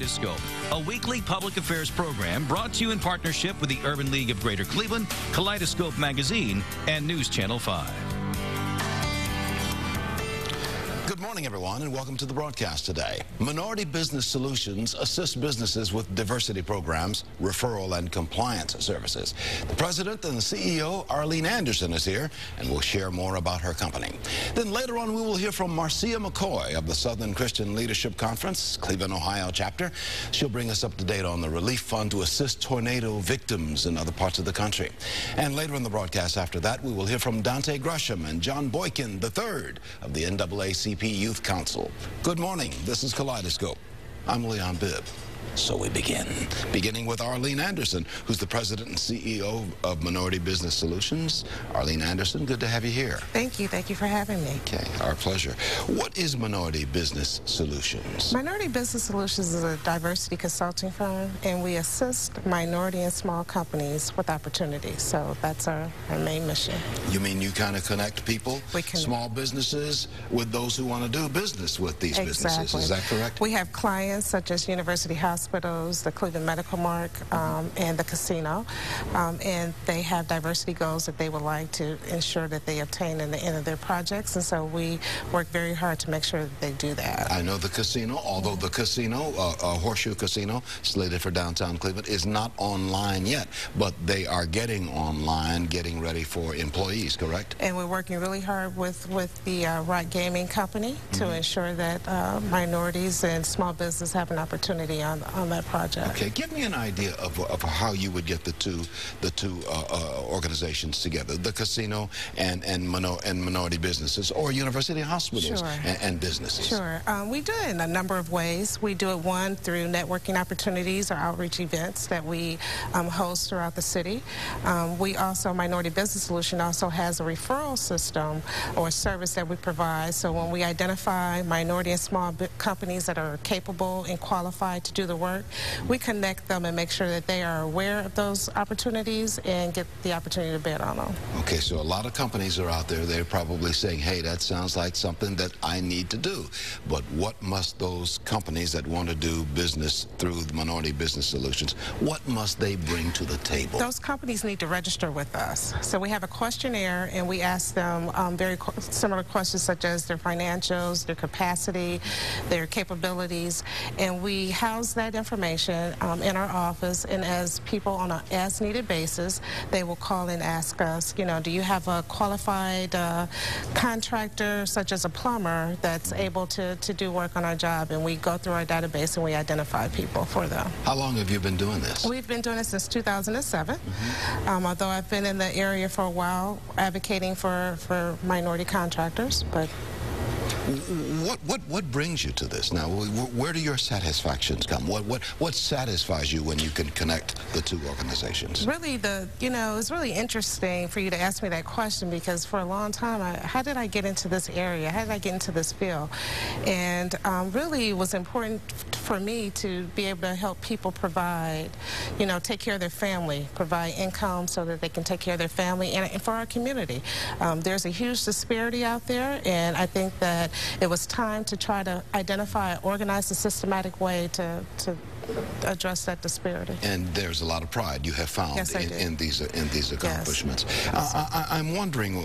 Kaleidoscope, a weekly public affairs program brought to you in partnership with the Urban League of Greater Cleveland, Kaleidoscope Magazine, and News Channel 5. Good morning, everyone, and welcome to the broadcast today. Minority Business Solutions assists businesses with diversity programs, referral, and compliance services. The president and the CEO, Arlene Anderson, is here and will share more about her company. Then later on, we will hear from Marcia McAbee of the Southern Christian Leadership Conference, Cleveland, Ohio chapter. She'll bring us up to date on the relief fund to assist tornado victims in other parts of the country. And later in the broadcast after that, we will hear from Dante Gresham and John Boykin III of the NAACP Youth Council. Good morning. This is Kaleidoscope. I'm Leon Bibb. So we begin. Beginning with Arlene Anderson, who's the president and CEO of Minority Business Solutions. Arlene Anderson, good to have you here. Thank you. Thank you for having me. Okay, our pleasure. What is Minority Business Solutions? Minority Business Solutions is a diversity consulting firm, and we assist minority and small companies with opportunities. So that's our main mission. You mean you kind of connect people, small businesses, with those who want to do business with these businesses? Is that correct? We have clients such as University Hospitals, the Cleveland Medical Mark, and the casino, and they have diversity goals that they would like to ensure that they obtain in the end of their projects, and so we work very hard to make sure that they do that. I know the casino, although the casino, Horseshoe Casino, slated for downtown Cleveland, is not online yet, but they are getting online, getting ready for employees, correct? And we're working really hard with the Rock Gaming Company to ensure that minorities and small business have an opportunity on that project. Okay, give me an idea of how you would get the two organizations together, the casino and minority businesses, or university hospitals and businesses. Sure, we do it in a number of ways. We do it, one, through networking opportunities or outreach events that we host throughout the city. We also, Minority Business Solution also has a referral system or service that we provide. So when we identify minority and small companies that are capable and qualified to do the work, we connect them and make sure that they are aware of those opportunities and get the opportunity to bid on them. Okay, so a lot of companies are out there, they're probably saying, hey, that sounds like something that I need to do. But what must those companies that want to do business through the Minority Business Solutions, what must they bring to the table? Those companies need to register with us. So we have a questionnaire, and we ask them very similar questions such as their financials, their capacity, their capabilities, and we house that information in our office, and as people on an as-needed basis, they will call and ask us, you know, do you have a qualified contractor such as a plumber that's able to do work on our job, and we go through our database and we identify people for them. How long have you been doing this? We've been doing it since 2007, although I've been in the area for a while advocating for minority contractors. But What brings you to this now? Where do your satisfactions come? What satisfies you when you can connect the two organizations? Really, it's really interesting for you to ask me that question, because for a long time, how did I get into this area? How did I get into this field? And really, it was important for me to be able to help people provide, take care of their family, provide income so that they can take care of their family and for our community. There's a huge disparity out there, and I think that it was time to try to identify, organize a systematic way to address that disparity. And there's a lot of pride you have found in these accomplishments. Yes. I'm wondering,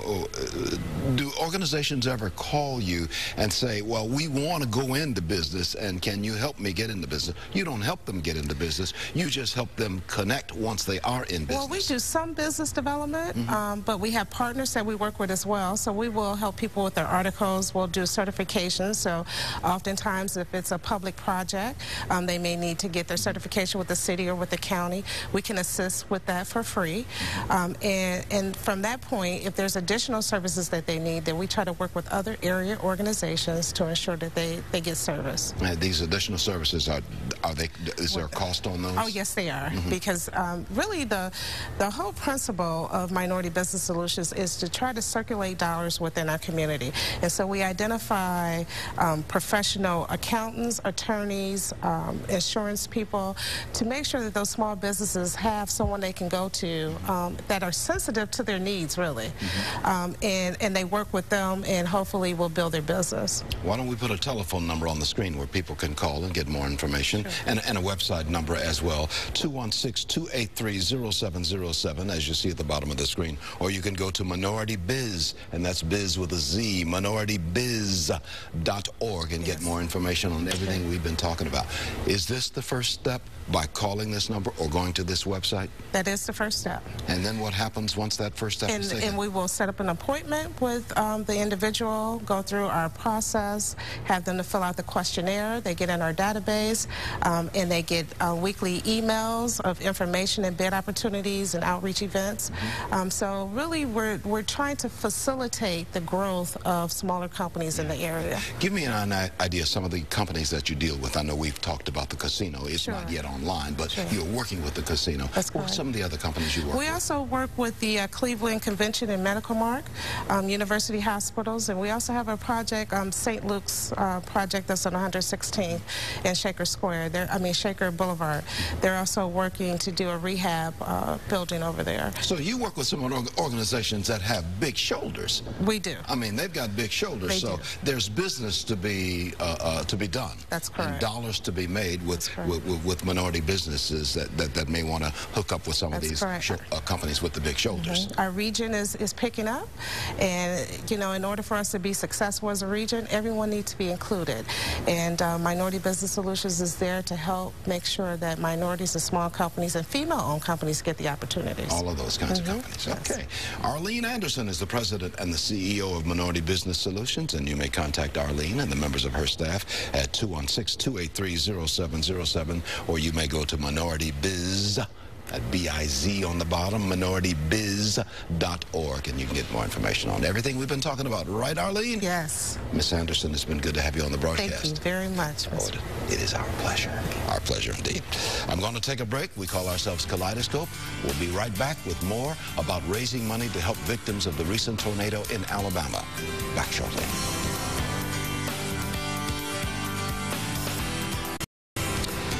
do organizations ever call you and say, well, we want to go into business, and can you help me get into business? You don't help them get into business. You just help them connect once they are in business. Well, we do some business development, but we have partners that we work with as well. So we will help people with their articles. We'll do certifications. So oftentimes, if it's a public project, they may need to get their certification with the city or with the county. We can assist with that for free. And from that point, if there's additional services that they need, then we try to work with other area organizations to ensure that they get service. These additional services, is there a cost on those? Oh, yes, they are. Because really the whole principle of Minority Business Solutions is to try to circulate dollars within our community. And so we identify professional accountants, attorneys, insurance experienced people, to make sure that those small businesses have someone they can go to that are sensitive to their needs, really. And they work with them, and hopefully will build their business. Why don't we put a telephone number on the screen where people can call and get more information, and a website number as well, 216-283-0707, as you see at the bottom of the screen. Or you can go to Minority Biz, and that's biz with a Z, minoritybiz.org, and get more information on everything we've been talking about. Is this the first step, by calling this number or going to this website? That is the first step. And then what happens once that first step is taken? And we will set up an appointment with the individual, go through our process, have them to fill out the questionnaire. They get in our database, and they get weekly emails of information and bid opportunities and outreach events. So really, we're trying to facilitate the growth of smaller companies in the area. Give me an idea of some of the companies that you deal with. I know we've talked about the casino. It's not yet online, but you're working with the casino. That's what are some of the other companies you work with? We also work with the Cleveland Convention and Medical Mark, University Hospitals, and we also have a project, St. Luke's project, that's on 116th and Shaker Square. Shaker Boulevard. They're also working to do a rehab building over there. So you work with some organizations that have big shoulders. We do. I mean, they've got big shoulders, so there's business to be done. That's correct. And dollars to be made with minority businesses that may want to hook up with some of these companies with the big shoulders. Our region is picking up, and in order for us to be successful as a region, everyone needs to be included. And Minority Business Solutions is there to help make sure that minorities and small companies and female-owned companies get the opportunities. All of those kinds of companies. Yes. Okay. Arlene Anderson is the president and the CEO of Minority Business Solutions, and you may contact Arlene and the members of her staff at 216-283-0707, or you may go to Minority Biz, at B-I-Z on the bottom, minoritybiz.org, and you can get more information on everything we've been talking about. Right, Arlene? Yes. Miss Anderson, it's been good to have you on the broadcast. Thank you very much, Mr. It is our pleasure. Our pleasure indeed. I'm going to take a break. We call ourselves Kaleidoscope. We'll be right back with more about raising money to help victims of the recent tornado in Alabama. Back shortly.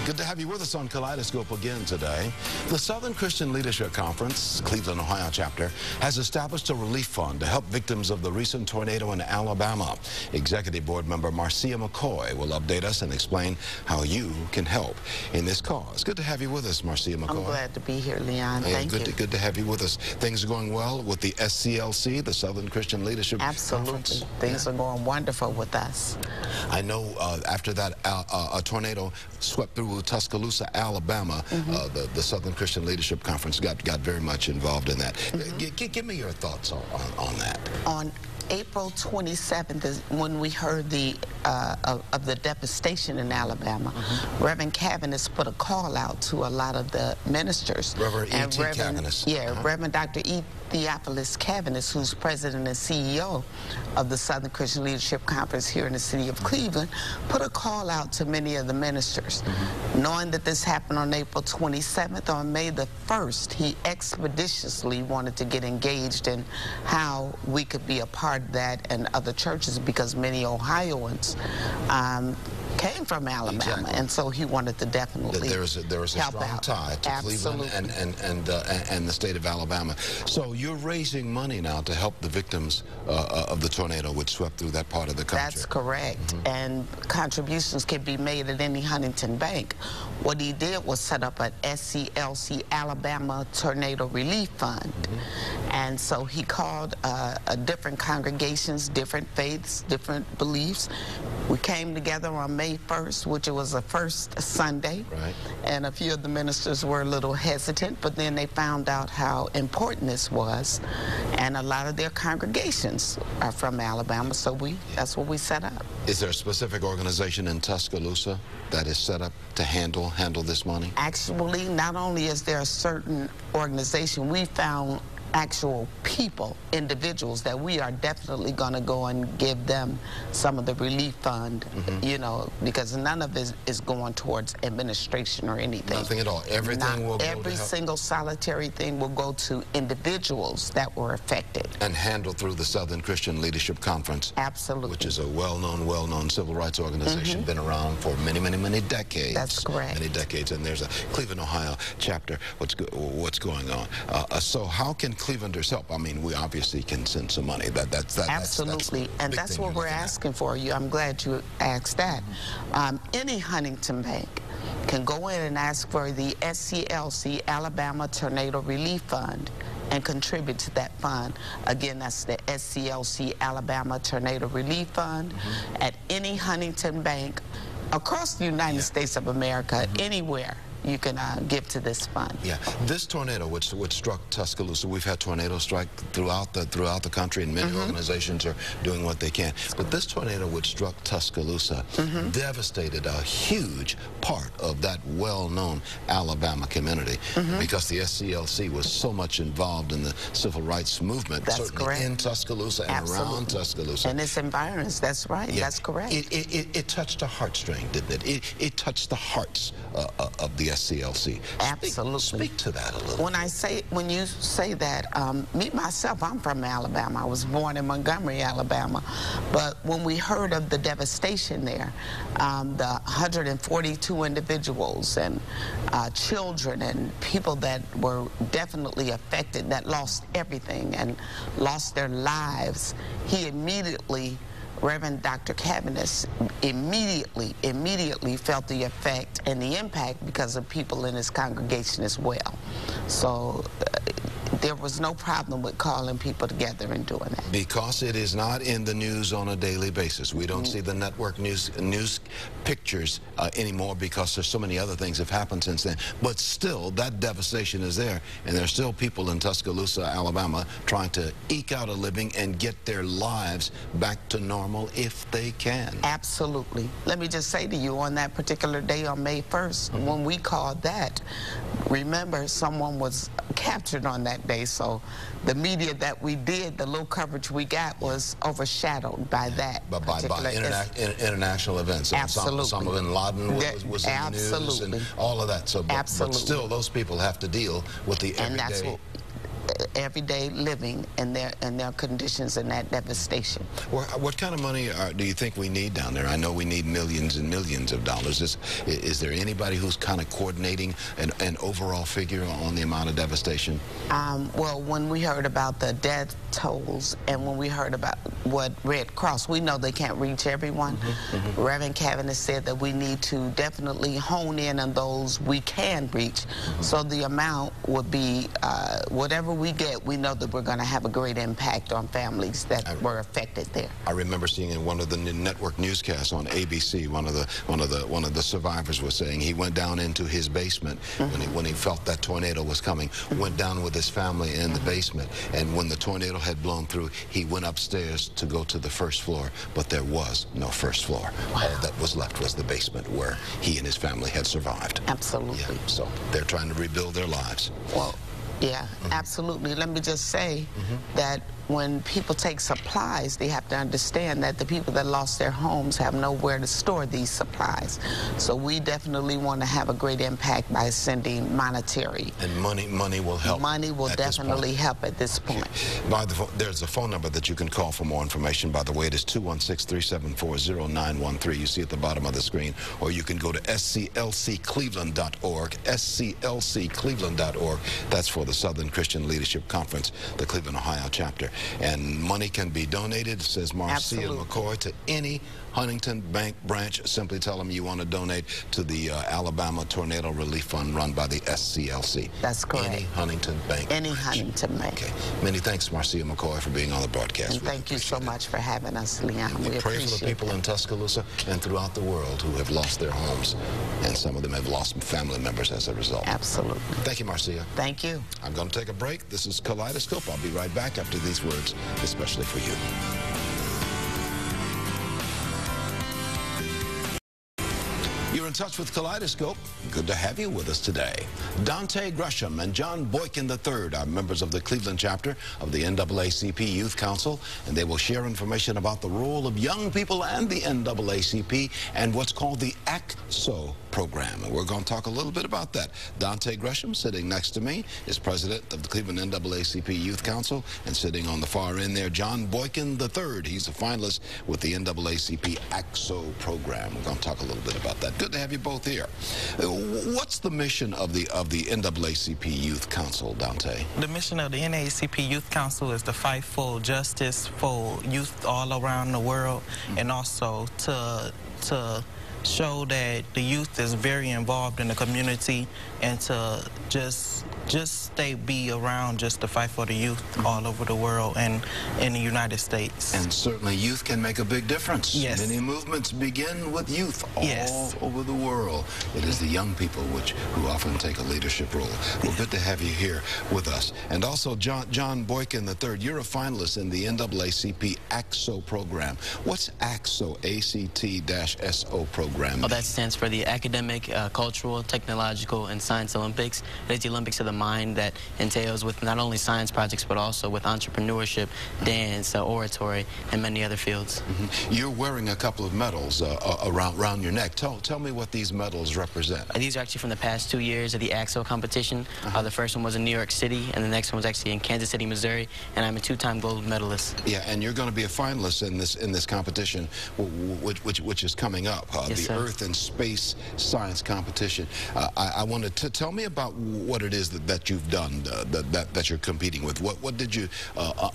Good to have you with us on Kaleidoscope again today. The Southern Christian Leadership Conference, Cleveland, Ohio chapter, has established a relief fund to help victims of the recent tornado in Alabama. Executive Board member Marcia McAbee will update us and explain how you can help in this cause. Good to have you with us, Marcia McAbee. I'm glad to be here, Leon. Thank you. Good to have you with us. Things are going well with the SCLC, the Southern Christian Leadership Conference? Things are going wonderful with us. I know after that a tornado swept through Tuscaloosa, Alabama, the Southern Christian Leadership Conference got very much involved in that. Give me your thoughts on that. On April 27th is when we heard of the devastation in Alabama. Reverend Cavaness put a call out to a lot of the ministers. Reverend E.T. Cavaness. Yeah, Reverend Dr. E. Theophilus Cavaness, who's president and CEO of the Southern Christian Leadership Conference here in the city of Cleveland, put a call out to many of the ministers. Knowing that this happened on April 27th, on May the 1st, he expeditiously wanted to get engaged in how we could be a part of that and other churches, because many Ohioans came from Alabama, and so he wanted to definitely there is a strong tie to Cleveland and the state of Alabama. So you're raising money now to help the victims of the tornado which swept through that part of the country. That's correct. And contributions can be made at any Huntington bank. What he did was set up an SCLC Alabama Tornado Relief Fund. And so he called different congregations, different faiths, different beliefs. We came together on May 1st, which was the first Sunday. Right. And a few of the ministers were a little hesitant, but then they found out how important this was. And a lot of their congregations are from Alabama, so that's what we set up. Is there a specific organization in Tuscaloosa that is set up to handle this money? Actually, not only is there a certain organization, we found actual people, individuals, that we are definitely going to go and give them some of the relief fund, you know, because none of it is going towards administration or anything. Nothing at all. Everything will go to every help. single solitary thing will go to individuals that were affected. And handled through the Southern Christian Leadership Conference. Absolutely. Which is a well-known civil rights organization, been around for many decades. That's correct. Many decades, and there's a Cleveland, Ohio chapter. What's going on? So how can Clevelanders help? I mean, we obviously can send some money. Absolutely, and that's what we're asking for you. I'm glad you asked that. Any Huntington Bank can go in and ask for the SCLC Alabama Tornado Relief Fund and contribute to that fund. Again, that's the SCLC Alabama Tornado Relief Fund at any Huntington Bank across the United States of America, anywhere. You can give to this fund. Yeah, this tornado which struck Tuscaloosa, we've had tornadoes strike throughout the country, and many organizations are doing what they can. But this tornado which struck Tuscaloosa devastated a huge part of that well-known Alabama community because the SCLC was so much involved in the civil rights movement. That's correct. In Tuscaloosa and around Tuscaloosa. And its environs, that's right, that's correct. It touched a heartstring, didn't it? It touched the hearts of the SCLC. Absolutely. Speak to that a little. When you say that, me myself, I'm from Alabama. I was born in Montgomery, Alabama. But when we heard of the devastation there, the 142 individuals and children and people that were definitely affected, that lost everything and lost their lives, he immediately, Reverend Dr. Cabanis immediately felt the effect and the impact because of people in his congregation as well. So there was no problem with calling people together and doing that. Because it is not in the news on a daily basis. We don't see the network news pictures anymore because there's so many other things have happened since then. But still, that devastation is there, and there's still people in Tuscaloosa, Alabama, trying to eke out a living and get their lives back to normal if they can. Absolutely. Let me just say to you, on that particular day on May 1st, when we called that, remember, someone was captured on that day, so the media that we did, the little coverage we got, was overshadowed by that. By international events. Absolutely. Osama bin Laden was in the news and all of that. So, but still, those people have to deal with the everyday living and their conditions and that devastation. Well, what kind of money do you think we need down there? I know we need millions and millions of dollars. Is there anybody who's kind of coordinating an overall figure on the amount of devastation? Well, when we heard about the death tolls and when we heard about what Red Cross, we know they can't reach everyone. Reverend Cabanis said that we need to definitely hone in on those we can reach. So the amount would be whatever we get, we know that we're going to have a great impact on families that were affected there. I remember seeing in one of the network newscasts on ABC, one of the survivors was saying he went down into his basement when he felt that tornado was coming. Went down with his family in the basement, and when the tornado had blown through, he went upstairs to go to the first floor, but there was no first floor. All that was left was the basement where he and his family had survived. Absolutely. Yeah, so they're trying to rebuild their lives. Well, yeah, absolutely. Let me just say that when people take supplies, they have to understand that the people that lost their homes have nowhere to store these supplies. So we definitely want to have a great impact by sending monetary. And money will help. Money will definitely help at this point. There's a phone number that you can call for more information. By the way, it is 216-374-0913. You see at the bottom of the screen. Or you can go to sclccleveland.org, sclccleveland.org. That's for the Southern Christian Leadership Conference, the Cleveland, Ohio chapter. And money can be donated, says Marcia McCoy, to any Huntington Bank branch. Simply tell them you want to donate to the Alabama Tornado Relief Fund run by the SCLC. That's correct. Any Huntington Bank Any branch. Huntington Bank. Okay. Many thanks, Marcia McCoy, for being on the broadcast. And thank you so much for having us, Leon. We pray for the people in Tuscaloosa and throughout the world who have lost their homes, and some of them have lost family members as a result. Absolutely. Thank you, Marcia. Thank you. I'm going to take a break. This is Kaleidoscope. I'll be right back after these words, especially for you. You're in touch with Kaleidoscope. Good to have you with us today. Dante Gresham and John Boykin III are members of the Cleveland chapter of the NAACP Youth Council, and they will share information about the role of young people and the NAACP and what's called the ACSO program. And we're going to talk a little bit about that. Dante Gresham, sitting next to me, is president of the Cleveland NAACP Youth Council, and sitting on the far end there, John Boykin III. He's a finalist with the NAACP ACSO program. We're going to talk a little bit about that. Good to have you both here. What's the mission of the NAACP Youth Council, Dante? The mission of the NAACP Youth Council is to fight for justice for youth all around the world, and also to show that the youth is very involved in the community, and to just be around just to fight for the youth all over the world and in the United States. And certainly youth can make a big difference. Yes. Many movements begin with youth all over the world. It is the young people who often take a leadership role. Well, good to have you here with us. And also John Boykin III, you're a finalist in the NAACP ACSO program. What's ACSO, ACT-SO program? Well, that stands for the Academic, Cultural, Technological, and Science Olympics. It is the Olympics of the mind that entails with not only science projects, but also with entrepreneurship, dance, oratory, and many other fields. You're wearing a couple of medals around your neck. Tell me what these medals represent. These are actually from the past 2 years of the ACSO competition. The first one was in New York City, and the next one was actually in Kansas City, Missouri, and I'm a two-time gold medalist. Yeah, and you're going to be a finalist in this competition, which is coming up, Yes, the sir. Earth and Space Science Competition. I wanted to tell me about what it is that you've done, that you're competing with. What did you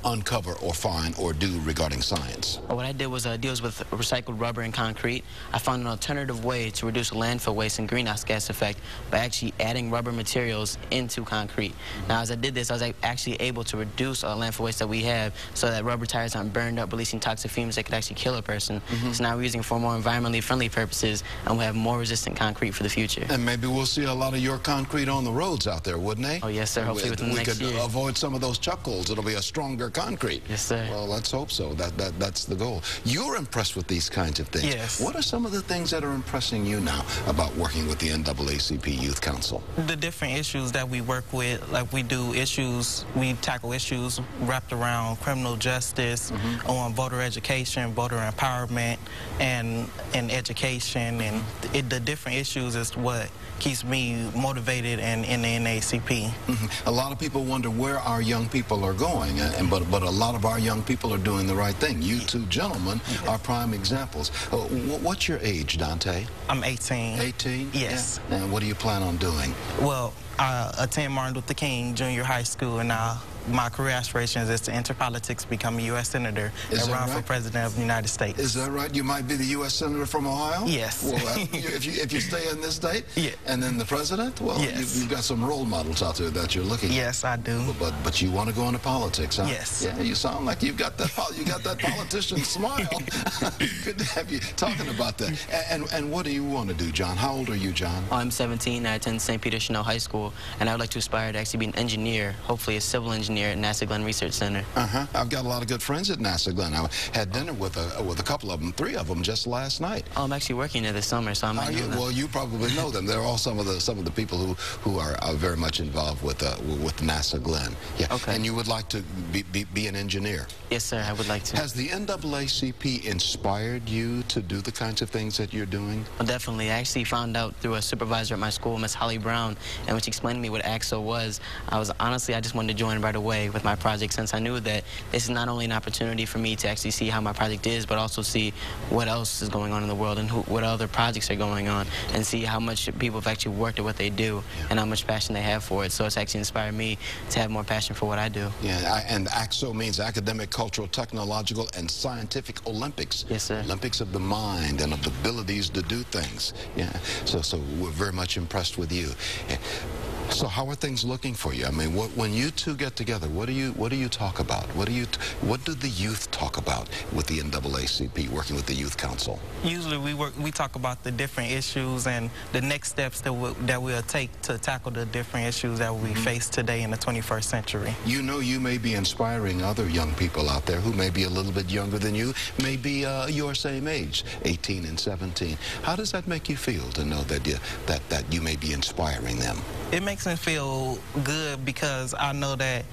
uncover or find or do regarding science? What I did was deals with recycled rubber and concrete. I found an alternative way to reduce landfill waste and greenhouse gas effect by actually adding rubber materials into concrete. Now, as I did this, I was actually able to reduce landfill waste that we have, so that rubber tires aren't burned up, releasing toxic fumes that could actually kill a person. So now we're using it for more environmentally friendly purposes, and we'll have more resistant concrete for the future. And maybe we'll see a lot of your concrete on the roads out there, wouldn't they? Oh, yes, sir. Hopefully within the next year. We could avoid some of those chuck holes. It'll be a stronger concrete. Yes, sir. Well, let's hope so. That's the goal. You're impressed with these kinds of things. Yes. What are some of the things that are impressing you now about working with the NAACP Youth Council? The different issues that we work with, like we tackle issues wrapped around criminal justice, on voter education, voter empowerment, and education, and the different issues is what keeps me motivated and in the NAACP. A lot of people wonder where our young people are going, but a lot of our young people are doing the right thing. You two gentlemen are prime examples. What's your age, Dante? I'm 18. 18? Yes. Yeah. And what do you plan on doing? Well, I attend Martin Luther King Junior High School, and my career aspirations is to enter politics, become a U.S. Senator, and run for President of the United States. Is that right? You might be the U.S. Senator from Ohio? Yes. Well, if you stay in this state? Yeah. And then the President? Well, yes. You've got some role models out there that you're looking at. Yes, I do. But you want to go into politics, huh? Yes. Yeah, you sound like you've got that politician smile. Good to have you talking about that. And what do you want to do, John? How old are you, John? I'm 17. I attend St. Peter Chanel High School, and I would like to aspire to actually be an engineer, hopefully a civil engineer at NASA Glenn Research Center. I've got a lot of good friends at NASA Glenn. I had dinner with a couple of them, 3 of them, just last night. Oh, I'm actually working there this summer, so I might know them. Well, you probably know them. They're all some of the people who are very much involved with NASA Glenn. Yeah. Okay. And you would like to be an engineer? Yes, sir. I would like to. Has the NAACP inspired you to do the kinds of things that you're doing? Well, definitely. I actually found out through a supervisor at my school, Miss Holly Brown, and when she explained to me what ACSO was, I just wanted to join right away with my project, since I knew that this is not only an opportunity for me to actually see how my project is, but also see what else is going on in the world and what other projects are going on, and see how much people have actually worked at what they do and how much passion they have for it. So it's actually inspired me to have more passion for what I do. Yeah, and ACSO means Academic, Cultural, Technological, and Scientific Olympics. Yes, sir. Olympics of the mind and of the abilities to do things. Yeah, so we're very much impressed with you. So how are things looking for you? I mean, when you two get together, what do you talk about? What do the youth talk about with the NAACP, working with the Youth Council? Usually we talk about the different issues and the next steps that we'll take to tackle the different issues that we face today in the 21st century. You know, you may be inspiring other young people out there who may be a little bit younger than you, maybe your same age, 18 and 17. How does that make you feel to know that you may be inspiring them? It makes me feel good because I know that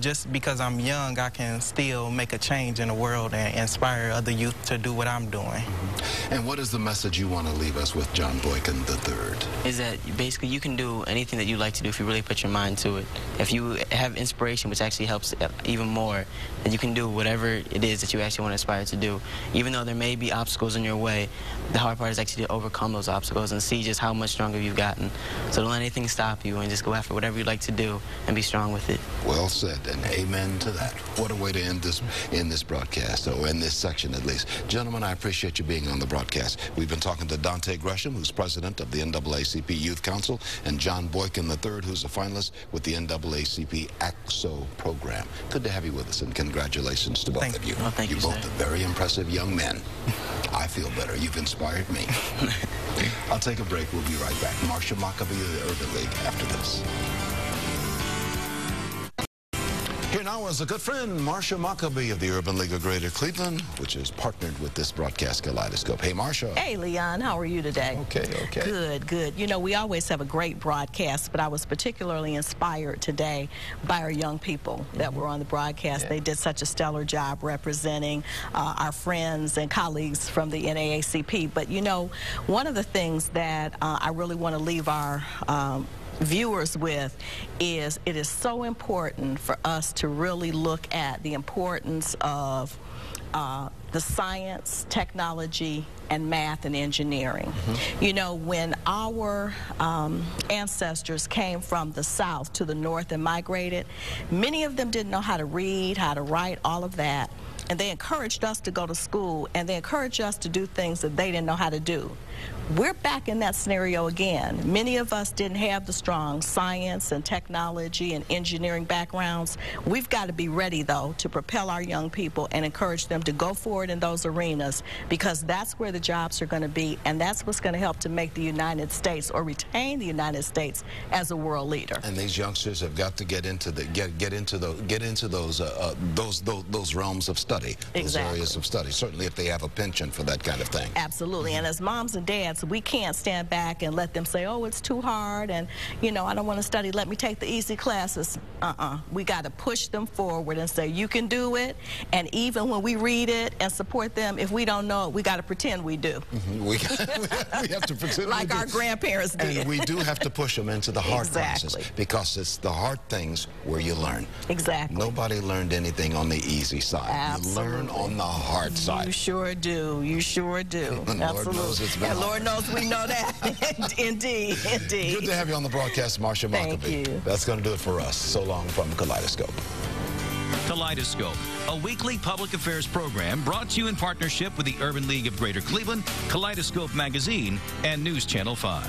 just because I'm young, I can still make a change in the world and inspire other youth to do what I'm doing. And what is the message you want to leave us with, John Boykin III? Is that basically you can do anything that you like to do if you really put your mind to it. If you have inspiration, which actually helps even more, then you can do whatever it is that you actually want to aspire to do. Even though there may be obstacles in your way, the hard part is actually to overcome those obstacles and see just how much stronger you've gotten. So don't let anything stop you and just go after whatever you like to do and be strong with it. Well said, and amen to that. What a way to end this broadcast, or in this section at least. Gentlemen, I appreciate you being on the broadcast. We've been talking to Dante Gresham, who's president of the NAACP Youth Council, and John Boykin III, who's a finalist with the NAACP AXO program. Good to have you with us, and congratulations to both of you. Well, thank you, You're both very impressive young men. I feel better. You've inspired me. I'll take a break. We'll be right back. Marcia McAbee of the Urban League after this. Here now is a good friend, Marcia McAbee of the Urban League of Greater Cleveland, which is partnered with this broadcast Kaleidoscope. Hey, Marcia. Hey, Leon. How are you today? Okay. Good, good. You know, we always have a great broadcast, but I was particularly inspired today by our young people that were on the broadcast. Yeah. They did such a stellar job representing our friends and colleagues from the NAACP. But, you know, one of the things that I really want to leave our viewers with is it is so important for us to really look at the importance of the science, technology, and math and engineering. You know, when our ancestors came from the south to the north and migrated, many of them didn't know how to read, how to write, all of that. And they encouraged us to go to school, and they encouraged us to do things that they didn't know how to do. We're back in that scenario again. Many of us didn't have the strong science and technology and engineering backgrounds. We've got to be ready, though, to propel our young people and encourage them to go forward in those arenas, because that's where the jobs are going to be, and that's what's going to help to make the United States, or retain the United States, as a world leader. And these youngsters have got to get into those realms of study, those areas of study. Certainly, if they have a penchant for that kind of thing. Absolutely. And as moms and dads, we can't stand back and let them say, oh, it's too hard, and, you know, I don't want to study, let me take the easy classes. We got to push them forward and say, you can do it. And even when we read it and support them, if we don't know it, we got to pretend we do. We have to pretend like we our do. grandparents did. And we do have to push them into the hard classes, because it's the hard things where you learn. Exactly. Nobody learned anything on the easy side. Absolutely. You learn on the hard side. You sure do. You sure do. And Absolutely. Lord knows it's been and Lord knows we know that. Indeed, indeed. Good to have you on the broadcast, Marcia McAbee. Thank you. That's going to do it for us. So long from Kaleidoscope. Kaleidoscope, a weekly public affairs program brought to you in partnership with the Urban League of Greater Cleveland, Kaleidoscope Magazine, and News Channel 5.